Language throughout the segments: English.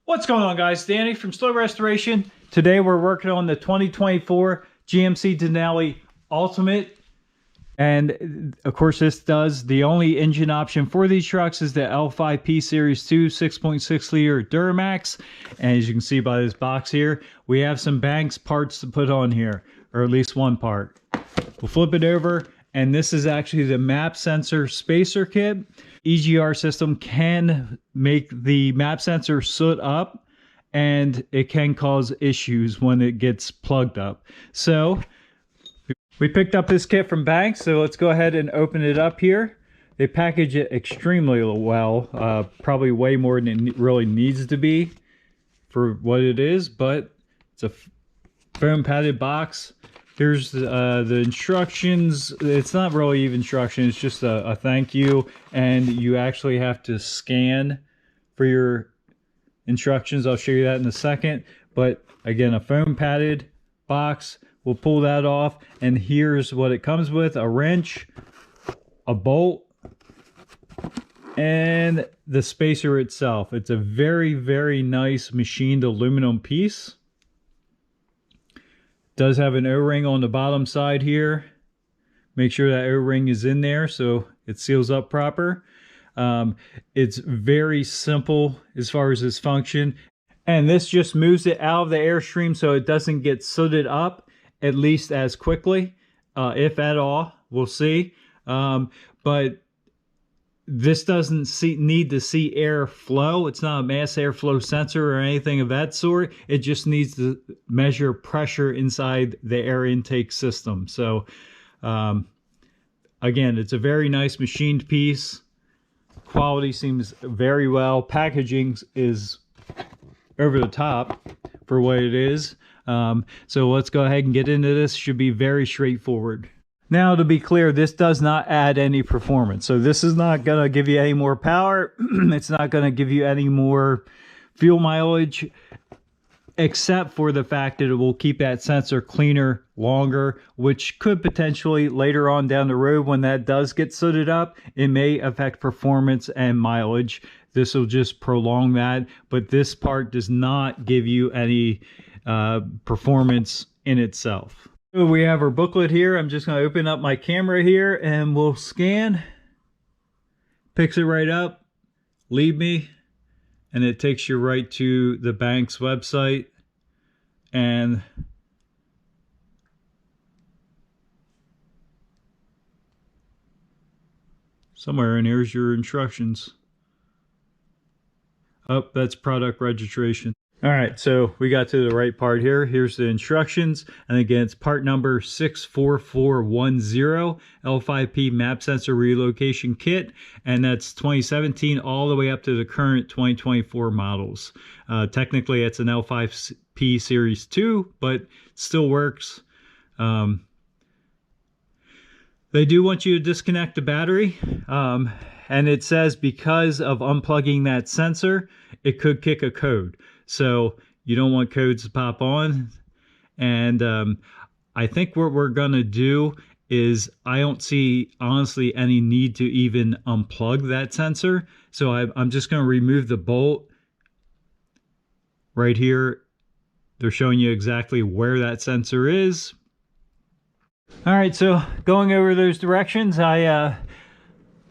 What's going on, guys? Danny from Slow Restoration. Today we're working on the 2024 GMC Denali Ultimate. And of course the only engine option for these trucks is the L5P Series 2 6.6 liter Duramax. And as you can see by this box here, we have some Banks parts to put on here, or at least one part. We'll flip it over, and this is actually the map sensor spacer kit. EGR system can make the map sensor soot up, and it can cause issues when it gets plugged up. So we picked up this kit from Banks, so let's go ahead and open it up here. They package it extremely well, probably way more than it really needs to be for what it is, but it's a foam padded box. Here's the instructions. It's not really even instructions, it's just a thank you, and you actually have to scan for your instructions. I'll show you that in a second. But again, a foam padded box. We'll pull that off, and here's what it comes with: a wrench, a bolt, and the spacer itself. It's a very nice machined aluminum piece. Does have an O-ring on the bottom side here. Make sure that O-ring is in there so it seals up proper. It's very simple as far as its function, and this just moves it out of the airstream so it doesn't get sooted up, at least as quickly, if at all. We'll see. But this doesn't need to see air flow. It's not a mass airflow sensor or anything of that sort. It just needs to measure pressure inside the air intake system. So again, it's a very nice machined piece. Quality seems very well. Packaging is over the top for what it is. So let's go ahead and get into this. Should be very straightforward. Now, to be clear, this does not add any performance. So this is not going to give you any more power. It's not going to give you any more fuel mileage, except for the fact that it will keep that sensor cleaner longer, which could potentially later on down the road, when that does get sooted up, it may affect performance and mileage. This will just prolong that, but this part does not give you any performance in itself. So we have our booklet here. I'm just going to open up my camera here and we'll scan. Picks it right up, leave me, and it takes you right to the Banks website. And somewhere in here is your instructions. Oh, that's product registration. All right, so we got to the right part here. Here's the instructions. And again, it's part number 64410, L5P map sensor relocation kit. And that's 2017 all the way up to the current 2024 models. Technically, it's an L5P Series 2, but it still works. They do want you to disconnect the battery. And it says because of unplugging that sensor, it could kick a code. So you don't want codes to pop on. And I think what we're going to do is, I don't see, honestly, any need to even unplug that sensor. So I'm just going to remove the bolt right here. They're showing you exactly where that sensor is. All right, so going over those directions, I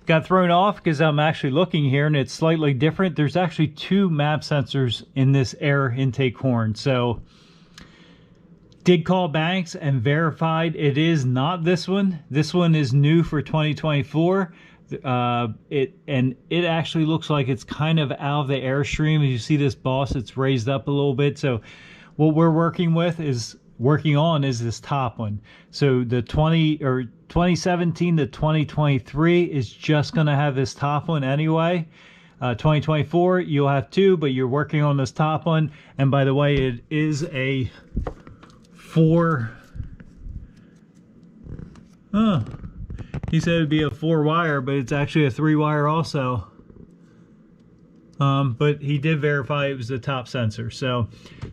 got thrown off because I'm actually looking here and it's slightly different. There's actually two map sensors in this air intake horn. So did call Banks and verified it is not this one. This one is new for 2024. It actually looks like it's kind of out of the airstream. As you see this boss, it's raised up a little bit. So what we're working on is this top one. So the 2017 to 2023 is just going to have this top one anyway. 2024 you'll have two, but you're working on this top one. And by the way, it is a he said it'd be a 4-wire, but it's actually a 3-wire also. But he did verify it was the top sensor. So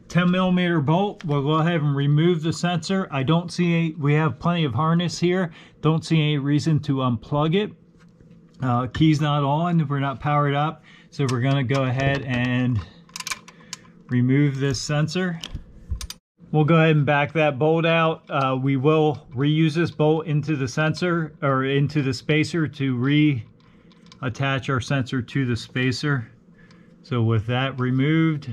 10mm bolt. We'll go ahead and remove the sensor. I don't see we have plenty of harness here. Don't see any reason to unplug it. Key's not on. We're not powered up. So we're going to go ahead and remove this sensor. We'll go ahead and back that bolt out. We will reuse this bolt into the sensor or into the spacer to reattach our sensor to the spacer. So with that removed,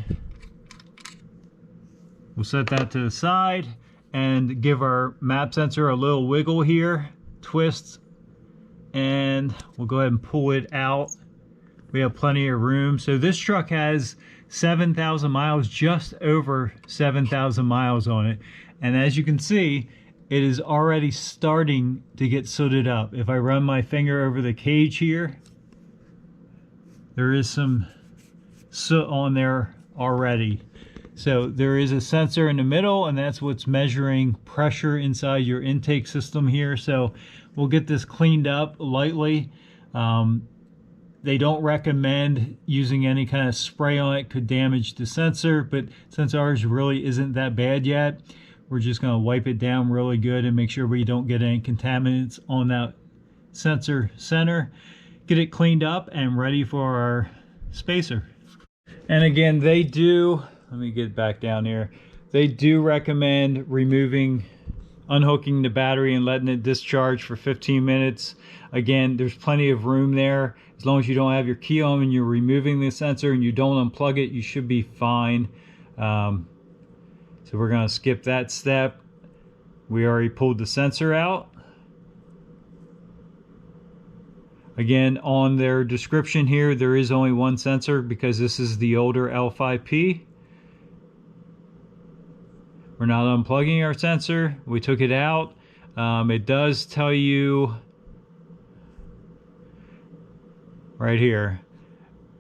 we'll set that to the side and give our map sensor a little wiggle here, twist, and we'll go ahead and pull it out. We have plenty of room. So this truck has 7,000 miles, just over 7,000 miles on it. And as you can see, it is already starting to get sooted up. If I run my finger over the cage here, there is some soot on there already. So there is a sensor in the middle, and that's what's measuring pressure inside your intake system here. So we'll get this cleaned up lightly. They don't recommend using any kind of spray on it, could damage the sensor, but since ours really isn't that bad yet, we're just going to wipe it down really good and make sure we don't get any contaminants on that sensor center. Get it cleaned up and ready for our spacer. And again, they do, let me get back down here, they do recommend unhooking the battery and letting it discharge for 15 minutes. Again, there's plenty of room there. As long as you don't have your key on and you're removing the sensor and you don't unplug it, you should be fine. So we're going to skip that step. We already pulled the sensor out. Again, on their description here, there is only one sensor because this is the older L5P. We're not unplugging our sensor. We took it out. It does tell you right here,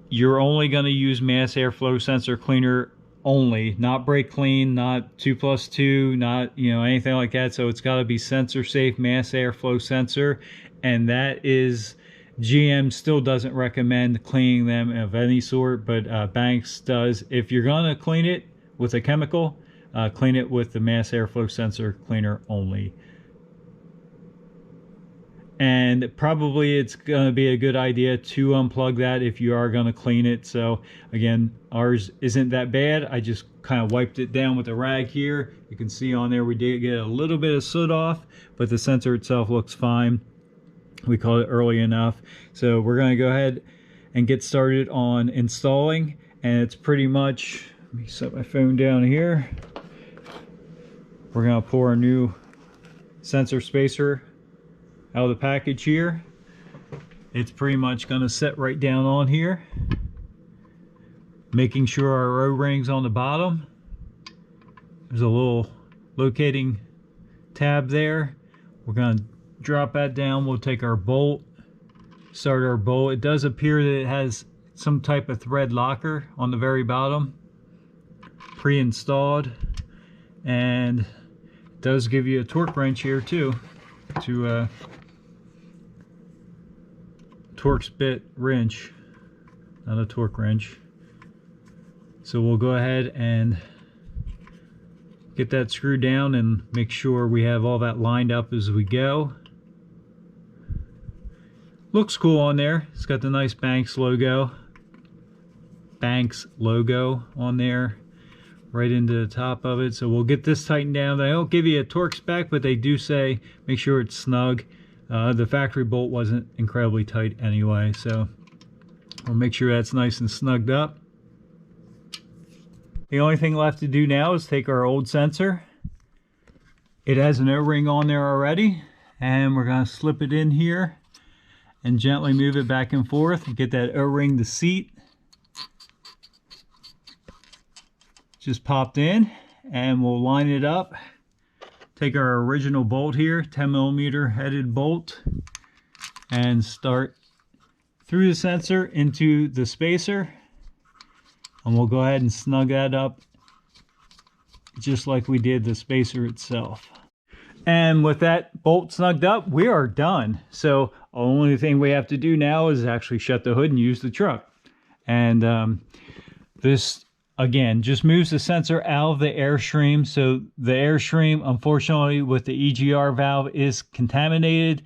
you're only going to use mass airflow sensor cleaner only, not brake clean, not 2+2, not anything like that. So it's got to be sensor safe mass airflow sensor, and that is, GM still doesn't recommend cleaning them of any sort, but Banks does. If you're going to clean it with a chemical, clean it with the mass airflow sensor cleaner only. And probably it's going to be a good idea to unplug that if you are going to clean it. So again, ours isn't that bad. I just kind of wiped it down with a rag here. You can see on there we did get a little bit of soot off, but the sensor itself looks fine. We caught it early enough. So we're going to go ahead and get started on installing. And it's pretty much, let me set my phone down here. We're going to pull our new sensor spacer out of the package here. It's pretty much going to set right down on here, making sure our O-ring's on the bottom. There's a little locating tab there. We're going to drop that down. We'll take our bolt, start our bolt. It does appear that it has some type of thread locker on the very bottom, pre-installed, and it does give you a torque wrench here too, to Torx bit wrench, not a torque wrench. So we'll go ahead and get that screwed down and make sure we have all that lined up as we go. Looks cool on there. It's got the nice Banks logo on there right into the top of it. So we'll get this tightened down. They don't give you a torque spec, but they do say make sure it's snug. The factory bolt wasn't incredibly tight anyway, so we'll make sure that's nice and snugged up. The only thing left to do now is take our old sensor. It has an O-ring on there already, and we're going to slip it in here and gently move it back and forth and get that O-ring to seat. Just popped in, and we'll line it up. Take our original bolt here, 10mm headed bolt, and start through the sensor into the spacer. And we'll go ahead and snug that up just like we did the spacer itself. And with that bolt snugged up, we are done. So the only thing we have to do now is actually shut the hood and use the truck. And this, again, just moves the sensor out of the airstream. So the airstream, unfortunately, with the EGR valve is contaminated,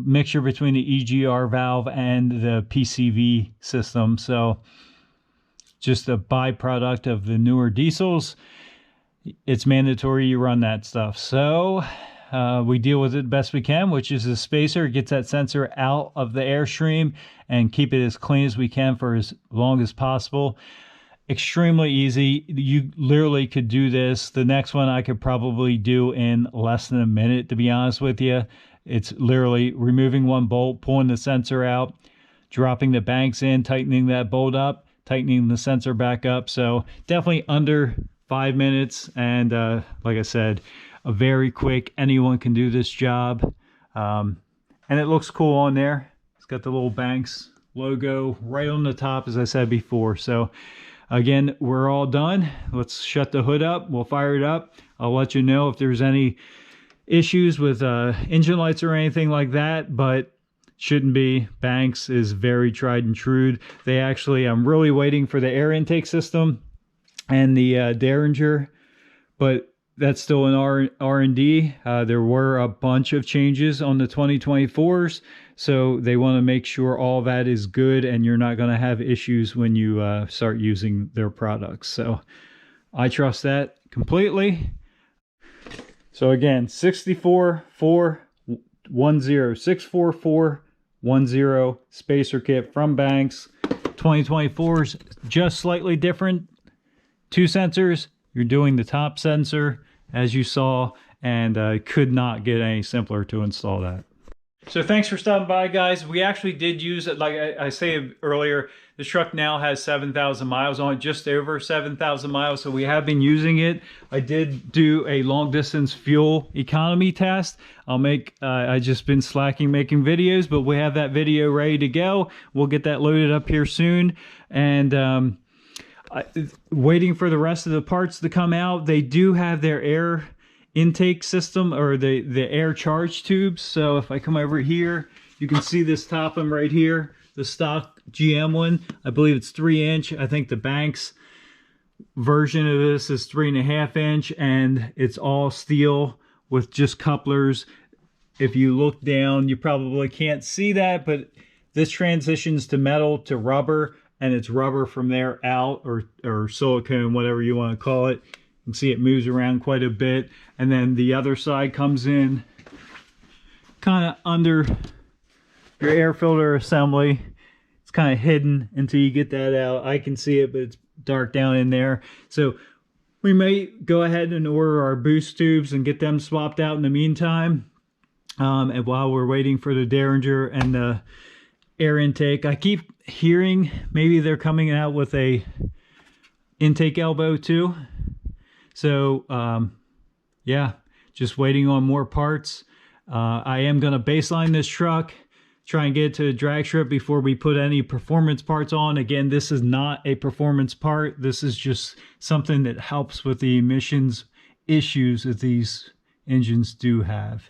mixture between the EGR valve and the PCV system. So just a byproduct of the newer diesels. It's mandatory you run that stuff. So we deal with it the best we can, which is the spacer. It gets that sensor out of the airstream and keep it as clean as we can for as long as possible. Extremely easy. You literally could do this. The next one I could probably do in less than a minute, to be honest with you. It's literally removing one bolt, pulling the sensor out, dropping the banks in, tightening that bolt up, tightening the sensor back up. So definitely under 5 minutes. And like I said, a very quick, anyone can do this job. And it looks cool on there. It's got the little Banks logo right on the top, as I said before. So again, we're all done. Let's shut the hood up. We'll fire it up. I'll let you know if there's any issues with engine lights or anything like that, but shouldn't be. Banks is very tried and true. They actually, I'm really waiting for the air intake system and the Derringer, but that's still in R&D. There were a bunch of changes on the 2024s, so they want to make sure all that is good and you're not going to have issues when you start using their products. So I trust that completely. So again, 64410 spacer kit from Banks. 2024s, just slightly different. 2 sensors. You're doing the top sensor, as you saw, and could not get any simpler to install that. So thanks for stopping by, guys. We actually did use it, like I said earlier, the truck now has 7,000 miles on it, just over 7,000 miles, so we have been using it. I did do a long distance fuel economy test. I just been slacking making videos, but we have that video ready to go. We'll get that loaded up here soon, and waiting for the rest of the parts to come out. They do have their air intake system, or the air charge tubes. So if I come over here, you can see this top one right here, the stock GM one. I believe it's 3-inch. I think the Banks version of this is 3.5 inch, and it's all steel with just couplers. If you look down, you probably can't see that, but this transitions to metal to rubber, and it's rubber from there out, or silicone, whatever you want to call it. You can see it moves around quite a bit. And then the other side comes in kind of under your air filter assembly. It's kind of hidden until you get that out. I can see it, but it's dark down in there. So we may go ahead and order our boost tubes and get them swapped out in the meantime. And while we're waiting for the Derringer and the air intake, I keep hearing maybe they're coming out with a intake elbow too. So yeah, just waiting on more parts. I am going to baseline this truck, try and get it to a drag strip before we put any performance parts on. Again, this is not a performance part. This is just something that helps with the emissions issues that these engines do have.